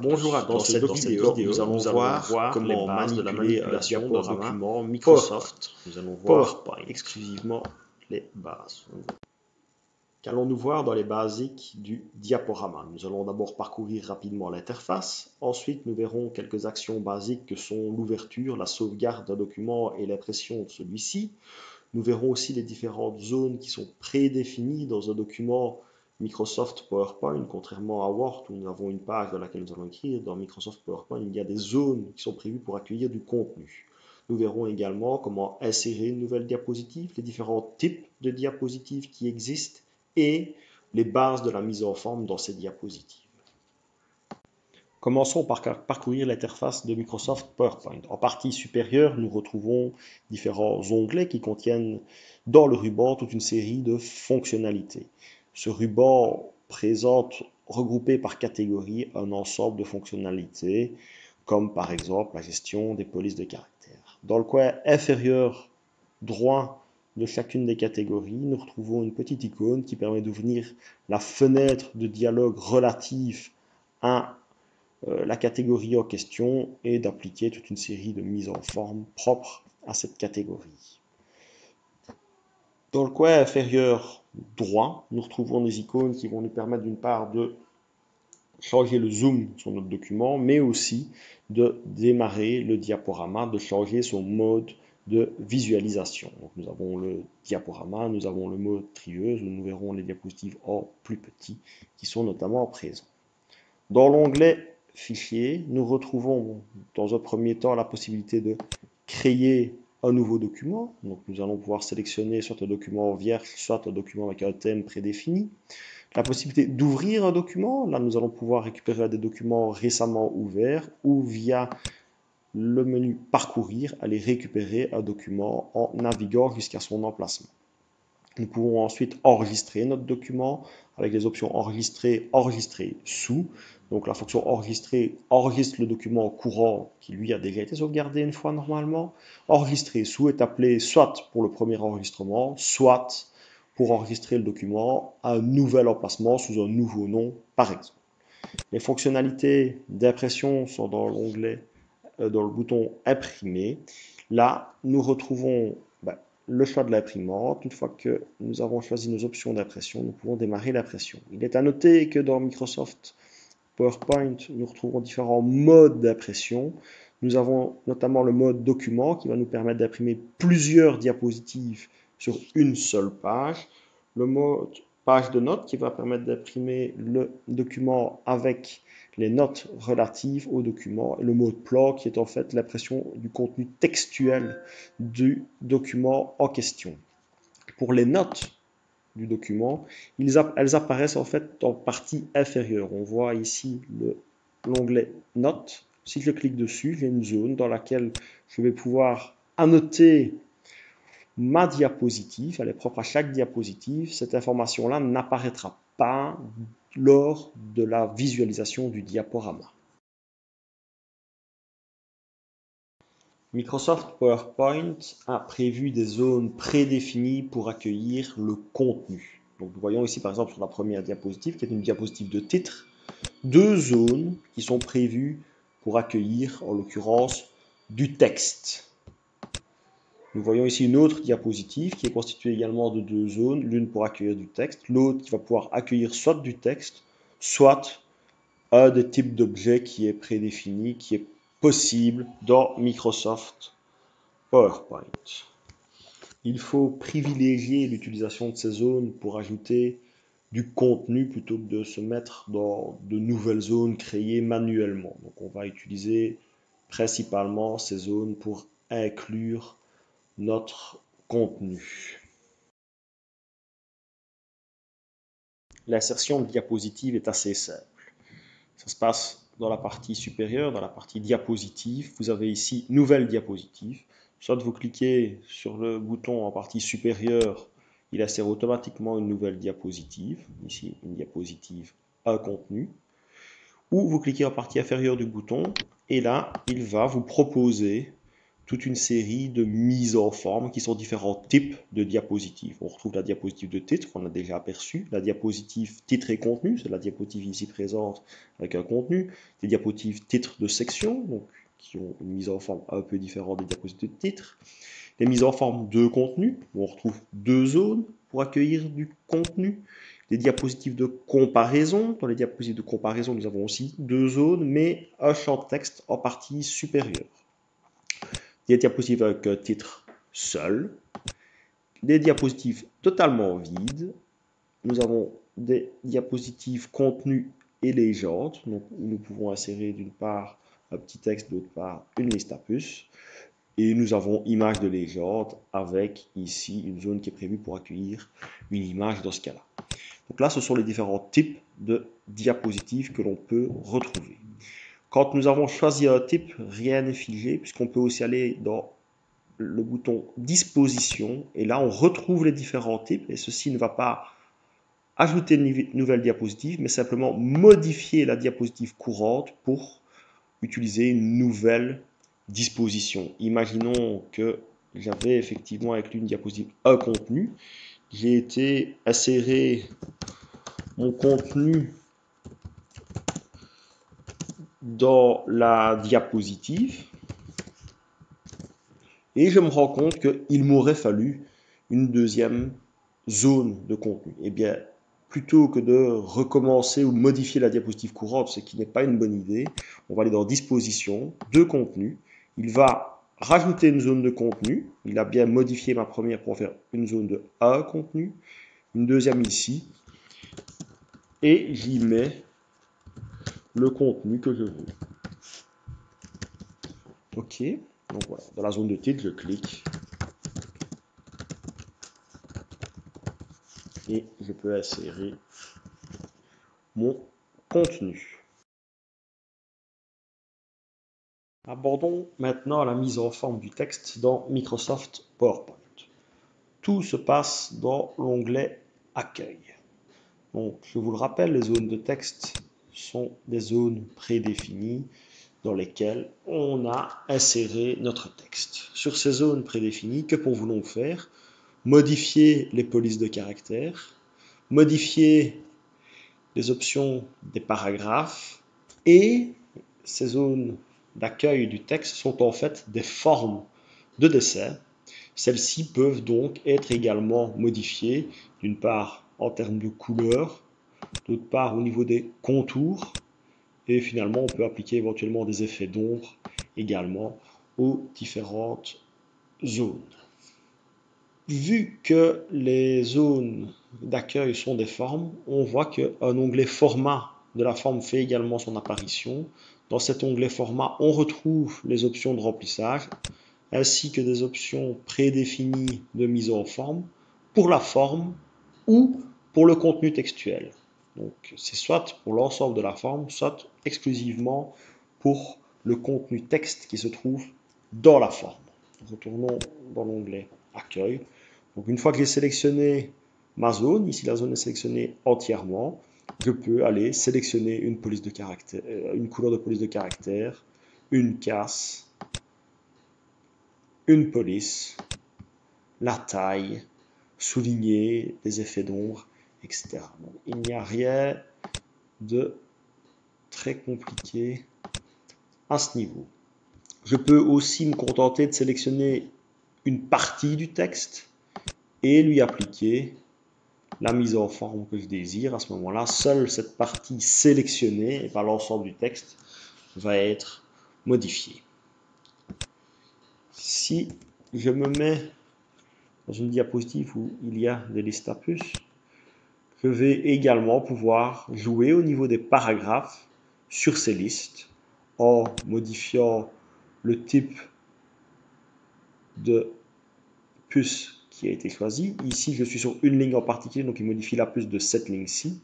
Bonjour à tous. Dans cette vidéo, nous allons voir comment manipuler un document Microsoft. Nous allons voir exclusivement les bases. Qu'allons-nous voir dans les basiques du diaporama? Nous allons d'abord parcourir rapidement l'interface. Ensuite, nous verrons quelques actions basiques que sont l'ouverture, la sauvegarde d'un document et l'impression de celui-ci. Nous verrons aussi les différentes zones qui sont prédéfinies dans un document Microsoft PowerPoint, contrairement à Word où nous avons une page dans laquelle nous allons écrire. Dans Microsoft PowerPoint, il y a des zones qui sont prévues pour accueillir du contenu. Nous verrons également comment insérer une nouvelle diapositive, les différents types de diapositives qui existent et les bases de la mise en forme dans ces diapositives. Commençons par parcourir l'interface de Microsoft PowerPoint. En partie supérieure, nous retrouvons différents onglets qui contiennent dans le ruban toute une série de fonctionnalités. Ce ruban présente, regroupé par catégorie, un ensemble de fonctionnalités, comme par exemple la gestion des polices de caractère. Dans le coin inférieur droit de chacune des catégories, nous retrouvons une petite icône qui permet d'ouvrir la fenêtre de dialogue relative à la catégorie en question et d'appliquer toute une série de mises en forme propres à cette catégorie. Dans le coin inférieur droit, nous retrouvons des icônes qui vont nous permettre d'une part de changer le zoom sur notre document, mais aussi de démarrer le diaporama, de changer son mode de visualisation. Donc nous avons le diaporama, nous avons le mode trieuse, où nous verrons les diapositives en plus petits qui sont notamment présents. Dans l'onglet Fichier, nous retrouvons dans un premier temps la possibilité de créer un nouveau document. Donc nous allons pouvoir sélectionner soit un document vierge, soit un document avec un thème prédéfini. La possibilité d'ouvrir un document, là nous allons pouvoir récupérer des documents récemment ouverts ou via le menu Parcourir, aller récupérer un document en naviguant jusqu'à son emplacement. Nous pouvons ensuite enregistrer notre document avec les options enregistrer, enregistrer sous. Donc la fonction enregistrer enregistre le document courant qui lui a déjà été sauvegardé une fois normalement. Enregistrer sous est appelé soit pour le premier enregistrement, soit pour enregistrer le document à un nouvel emplacement sous un nouveau nom par exemple. Les fonctionnalités d'impression sont dans l'onglet, dans le bouton imprimer. Là, nous retrouvons le choix de l'imprimante. Une fois que nous avons choisi nos options d'impression, nous pouvons démarrer l'impression. Il est à noter que dans Microsoft PowerPoint, nous retrouvons différents modes d'impression. Nous avons notamment le mode document qui va nous permettre d'imprimer plusieurs diapositives sur une seule page. Le mode page de notes qui va permettre d'imprimer le document avec les notes relatives au document, et le mode plan qui est en fait l'impression du contenu textuel du document en question. Pour les notes du document, elles apparaissent en fait en partie inférieure. On voit ici l'onglet Notes. Si je clique dessus, j'ai une zone dans laquelle je vais pouvoir annoter ma diapositive, elle est propre à chaque diapositive. Cette information-là n'apparaîtra pas lors de la visualisation du diaporama. Microsoft PowerPoint a prévu des zones prédéfinies pour accueillir le contenu. Donc nous voyons ici par exemple sur la première diapositive, qui est une diapositive de titre, deux zones qui sont prévues pour accueillir en l'occurrence du texte. Nous voyons ici une autre diapositive qui est constituée également de deux zones, l'une pour accueillir du texte, l'autre qui va pouvoir accueillir soit du texte, soit un des types d'objets qui est prédéfini, qui est possible dans Microsoft PowerPoint. Il faut privilégier l'utilisation de ces zones pour ajouter du contenu plutôt que de se mettre dans de nouvelles zones créées manuellement. Donc on va utiliser principalement ces zones pour inclure notre contenu. L'insertion de diapositives est assez simple. Ça se passe dans la partie supérieure, dans la partie diapositive. Vous avez ici nouvelle diapositive. Soit vous cliquez sur le bouton en partie supérieure, il insère automatiquement une nouvelle diapositive. Ici, une diapositive, un contenu. Ou vous cliquez en partie inférieure du bouton et là, il va vous proposer toute une série de mises en forme qui sont différents types de diapositives. On retrouve la diapositive de titre qu'on a déjà aperçue, la diapositive titre et contenu, c'est la diapositive ici présente avec un contenu, des diapositives titre de section, donc, qui ont une mise en forme un peu différente des diapositives de titre, les mises en forme de contenu, où on retrouve deux zones pour accueillir du contenu, des diapositives de comparaison. Dans les diapositives de comparaison, nous avons aussi deux zones, mais un champ de texte en partie supérieure. Des diapositives avec un titre seul, des diapositives totalement vides. Nous avons des diapositives contenu et légende, donc où nous pouvons insérer d'une part un petit texte, d'autre part une liste à puces. Et nous avons image de légende avec ici une zone qui est prévue pour accueillir une image dans ce cas-là. Donc là, ce sont les différents types de diapositives que l'on peut retrouver. Quand nous avons choisi un type, rien n'est figé, puisqu'on peut aussi aller dans le bouton disposition, et là on retrouve les différents types, et ceci ne va pas ajouter une nouvelle diapositive, mais simplement modifier la diapositive courante pour utiliser une nouvelle disposition. Imaginons que j'avais effectivement avec une diapositive un contenu, j'ai été insérer mon contenu dans la diapositive et je me rends compte qu'il m'aurait fallu une deuxième zone de contenu. Eh bien, plutôt que de recommencer ou modifier la diapositive courante, ce qui n'est pas une bonne idée, on va aller dans disposition, de contenu. Il va rajouter une zone de contenu. Il a bien modifié ma première pour faire une zone de un contenu, une deuxième ici, et j'y mets le contenu que je veux. Ok, donc voilà, dans la zone de titre, je clique et je peux insérer mon contenu. Abordons maintenant la mise en forme du texte dans Microsoft PowerPoint. Tout se passe dans l'onglet Accueil. Donc, je vous le rappelle, les zones de texte sont des zones prédéfinies dans lesquelles on a inséré notre texte. Sur ces zones prédéfinies, que pouvons-nous faire? Modifier les polices de caractères, modifier les options des paragraphes, et ces zones d'accueil du texte sont en fait des formes de dessin. Celles-ci peuvent donc être également modifiées, d'une part en termes de couleur, d'autre part au niveau des contours, et finalement on peut appliquer éventuellement des effets d'ombre également aux différentes zones. Vu que les zones d'accueil sont des formes, on voit qu'un onglet format de la forme fait également son apparition. Dans cet onglet format, on retrouve les options de remplissage ainsi que des options prédéfinies de mise en forme pour la forme ou pour le contenu textuel. Donc c'est soit pour l'ensemble de la forme, soit exclusivement pour le contenu texte qui se trouve dans la forme. Retournons dans l'onglet Accueil. Donc une fois que j'ai sélectionné ma zone, ici la zone est sélectionnée entièrement, je peux aller sélectionner une police de caractère, une couleur de police de caractère, une casse, une police, la taille, souligner des effets d'ombre, etc. Donc, il n'y a rien de très compliqué à ce niveau. Je peux aussi me contenter de sélectionner une partie du texte et lui appliquer la mise en forme que je désire. À ce moment-là, seule cette partie sélectionnée et pas l'ensemble du texte va être modifiée. Si je me mets dans une diapositive où il y a des listes à puces, je vais également pouvoir jouer au niveau des paragraphes sur ces listes en modifiant le type de puce qui a été choisi. Ici, je suis sur une ligne en particulier, donc il modifie la puce de cette ligne-ci.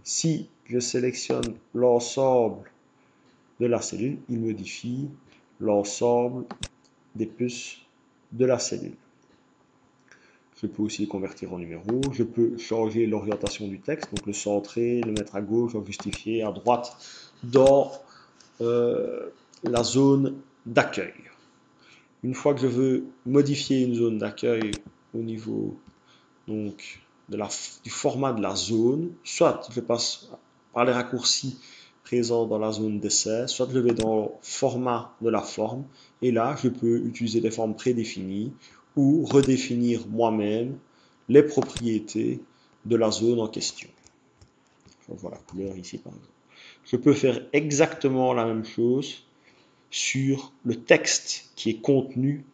Si je sélectionne l'ensemble de la cellule, il modifie l'ensemble des puces de la cellule. Je peux aussi les convertir en numéros. Je peux changer l'orientation du texte, donc le centrer, le mettre à gauche, le justifier à droite dans la zone d'accueil. Une fois que je veux modifier une zone d'accueil au niveau donc, du format de la zone, soit je passe par les raccourcis présents dans la zone d'essai, soit je vais dans le format de la forme, et là je peux utiliser des formes prédéfinies ou redéfinir moi-même les propriétés de la zone en question. Je vois la couleur ici par exemple. Je peux faire exactement la même chose sur le texte qui est contenu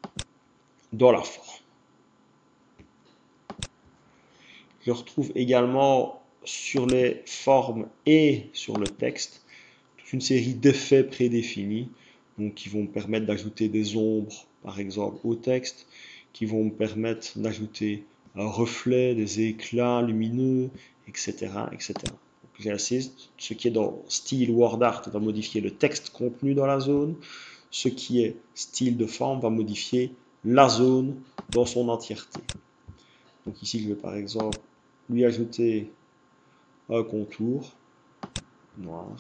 dans la forme. Je retrouve également sur les formes et sur le texte toute une série d'effets prédéfinis donc qui vont me permettre d'ajouter des ombres par exemple au texte, qui vont me permettre d'ajouter un reflet, des éclats lumineux, etc. etc. J'insiste, ce qui est dans style WordArt va modifier le texte contenu dans la zone, ce qui est style de forme va modifier la zone dans son entièreté. Donc ici je vais par exemple lui ajouter un contour noir.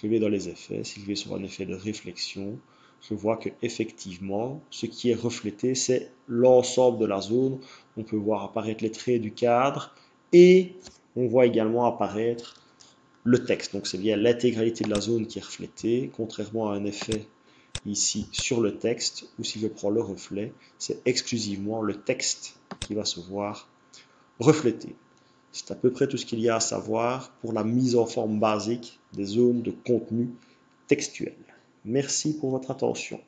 Je vais dans les effets, si je vais sur un effet de réflexion, je vois que effectivement, ce qui est reflété, c'est l'ensemble de la zone. On peut voir apparaître les traits du cadre et on voit également apparaître le texte. Donc c'est bien l'intégralité de la zone qui est reflétée, contrairement à un effet ici sur le texte, ou si je prends le reflet, c'est exclusivement le texte qui va se voir reflété. C'est à peu près tout ce qu'il y a à savoir pour la mise en forme basique des zones de contenu textuel. Merci pour votre attention.